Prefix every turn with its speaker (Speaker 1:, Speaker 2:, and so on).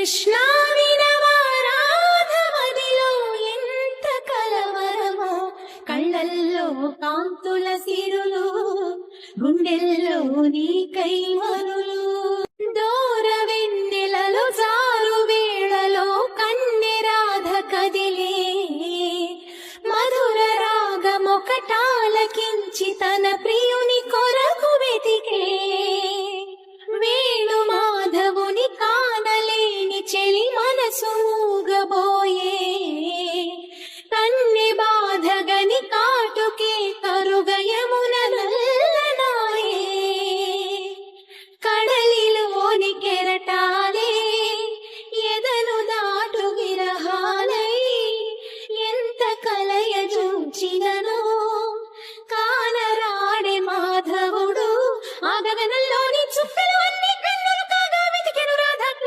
Speaker 1: కృష్ణా వినవా రాధమదిలో ఎంత కలవరమో, కళ్ళల్లో కాంతుల సిరులు, గుండెల్లో నీకై మరులు. దూర వెన్నెలలో జారు వేళలో కన్నె రాధ కదిలే, మధుర రాగమొకటాలకించి తన ప్రియుని కొరకు వెతికే. వేణు మాధవుని కానలేని చెలి మనసు